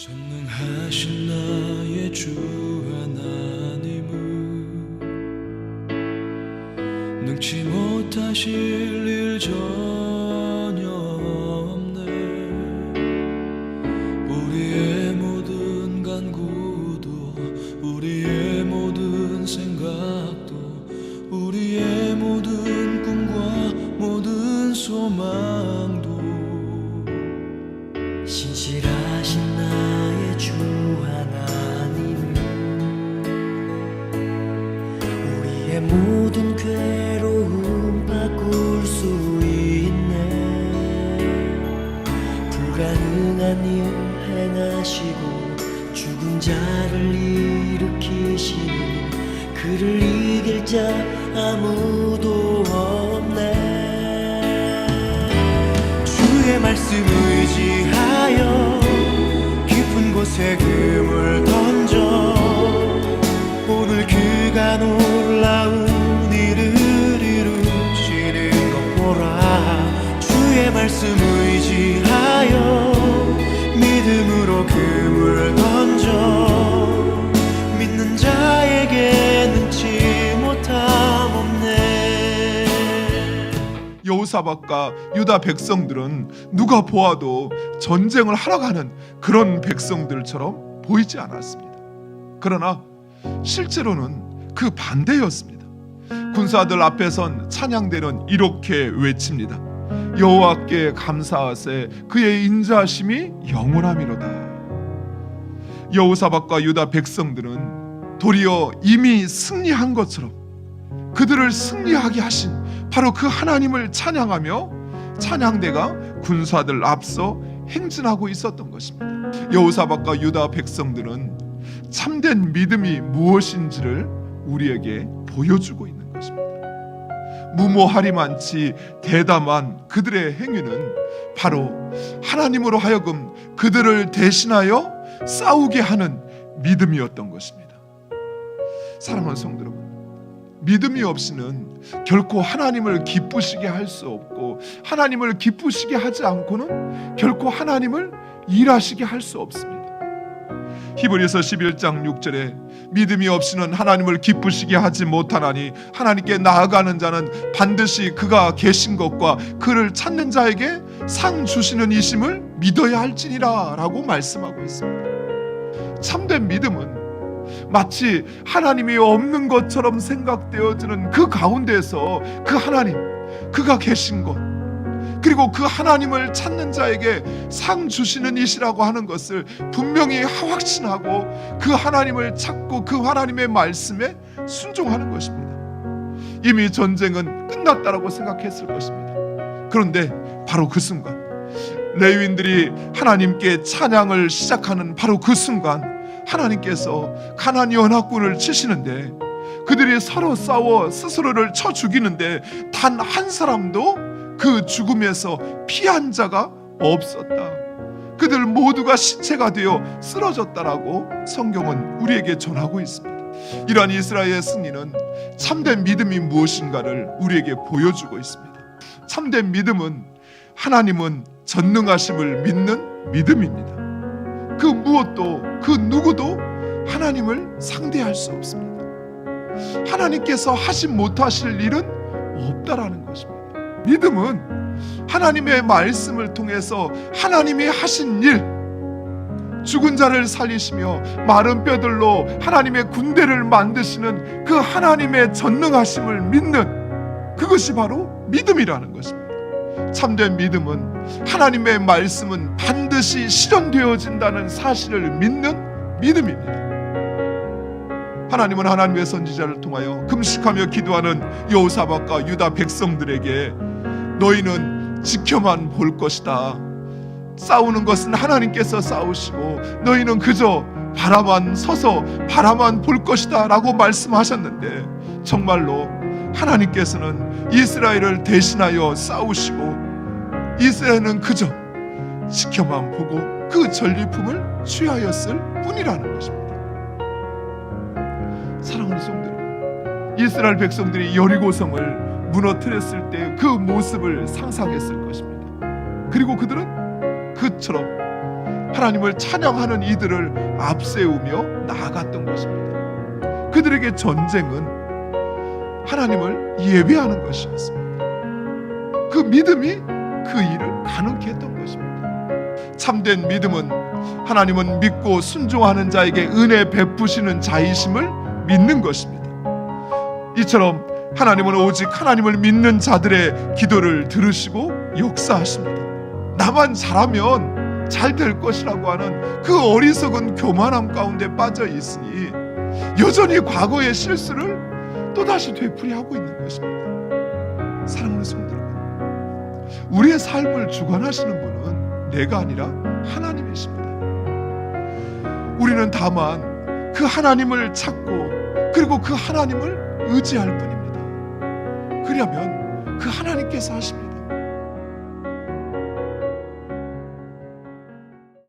전능하신 나의 주 하나님은 능치 못하실 일 전혀 없네. 우리의 모든 간구도 우리의 모든 생각도 우리의 모든 꿈과 모든 소망도 신실하신 나의 주 하나님은 우리의 모든 괴로움 바꿀 수 있네. 불가능한 일 행하시고 죽은 자를 일으키시니 그를 이길 자 아무도 없네. 주의 말씀 의지하여 깊은 곳에 금을 던져 오늘 그가 놀라운 일을 이루시는 것 보라. 주의 말씀 의지하여 믿음으로 금을 던져 믿는 자에게 능치 못함 없네. 여호사밧과 유다 백성들은 누가 보아도 전쟁을 하러 가는 그런 백성들처럼 보이지 않았습니다. 그러나 실제로는 그 반대였습니다. 군사들 앞에선 찬양대는 이렇게 외칩니다. 여호와께 감사하세 그의 인자하심이 영원함이로다. 여호사밧과 유다 백성들은 도리어 이미 승리한 것처럼 그들을 승리하게 하신 바로 그 하나님을 찬양하며 찬양대가 군사들 앞서 행진하고 있었던 것입니다. 여호사밧과 유다 백성들은 참된 믿음이 무엇인지를 우리에게 보여주고 있는 것입니다. 무모하리만치 대담한 그들의 행위는 바로 하나님으로 하여금 그들을 대신하여 싸우게 하는 믿음이었던 것입니다. 사랑하는 성도 여러분, 믿음이 없이는 결코 하나님을 기쁘시게 할 수 없고 하나님을 기쁘시게 하지 않고는 결코 하나님을 일하시게 할 수 없습니다. 히브리서 11장 6절에 믿음이 없이는 하나님을 기쁘시게 하지 못하나니 하나님께 나아가는 자는 반드시 그가 계신 것과 그를 찾는 자에게 상 주시는 이심을 믿어야 할지니라 라고 말씀하고 있습니다. 참된 믿음은 마치 하나님이 없는 것처럼 생각되어지는 그 가운데서 그 하나님, 그가 계신 것, 그리고 그 하나님을 찾는 자에게 상 주시는 이시라고 하는 것을 분명히 확신하고 그 하나님을 찾고 그 하나님의 말씀에 순종하는 것입니다. 이미 전쟁은 끝났다라고 생각했을 것입니다. 그런데 바로 그 순간 레위인들이 하나님께 찬양을 시작하는 바로 그 순간 하나님께서 가나안 연합군을 치시는데 그들이 서로 싸워 스스로를 쳐 죽이는데 단 한 사람도 그 죽음에서 피한 자가 없었다. 그들 모두가 시체가 되어 쓰러졌다라고 성경은 우리에게 전하고 있습니다. 이러한 이스라엘의 승리는 참된 믿음이 무엇인가를 우리에게 보여주고 있습니다. 참된 믿음은 하나님은 전능하심을 믿는 믿음입니다. 그 무엇도 그 누구도 하나님을 상대할 수 없습니다. 하나님께서 하신 못하실 일은 없다라는 것입니다. 믿음은 하나님의 말씀을 통해서 하나님이 하신 일, 죽은 자를 살리시며 마른 뼈들로 하나님의 군대를 만드시는 그 하나님의 전능하심을 믿는 그것이 바로 믿음이라는 것입니다. 참된 믿음은 하나님의 말씀은 반드시 실현되어진다는 사실을 믿는 믿음입니다. 하나님은 하나님의 선지자를 통하여 금식하며 기도하는 여호사밧과 유다 백성들에게 너희는 지켜만 볼 것이다. 싸우는 것은 하나님께서 싸우시고 너희는 그저 바라만 서서 바라만 볼 것이다 라고 말씀하셨는데 정말로 하나님께서는 이스라엘을 대신하여 싸우시고 이스라엘은 그저 지켜만 보고 그 전리품을 취하였을 뿐이라는 것입니다. 사랑하는 성도 여러분, 이스라엘 백성들이 여리고성을 무너뜨렸을 때 그 모습을 상상했을 것입니다. 그리고 그들은 그처럼 하나님을 찬양하는 이들을 앞세우며 나아갔던 것입니다. 그들에게 전쟁은 하나님을 예배하는 것이었습니다. 그 믿음이 그 일을 가능케 했던 것입니다. 참된 믿음은 하나님은 믿고 순종하는 자에게 은혜 베푸시는 자이심을 믿는 것입니다. 이처럼 하나님은 오직 하나님을 믿는 자들의 기도를 들으시고 역사하십니다. 나만 잘하면 잘 될 것이라고 하는 그 어리석은 교만함 가운데 빠져 있으니 여전히 과거의 실수를 또다시 되풀이하고 있는 것입니다. 사랑하는 성도 여러분, 우리의 삶을 주관하시는 분은 내가 아니라 하나님이십니다. 우리는 다만 그 하나님을 찾고 그리고 그 하나님을 의지할 뿐입니다. 그러면 그 하나님께서 하십니다.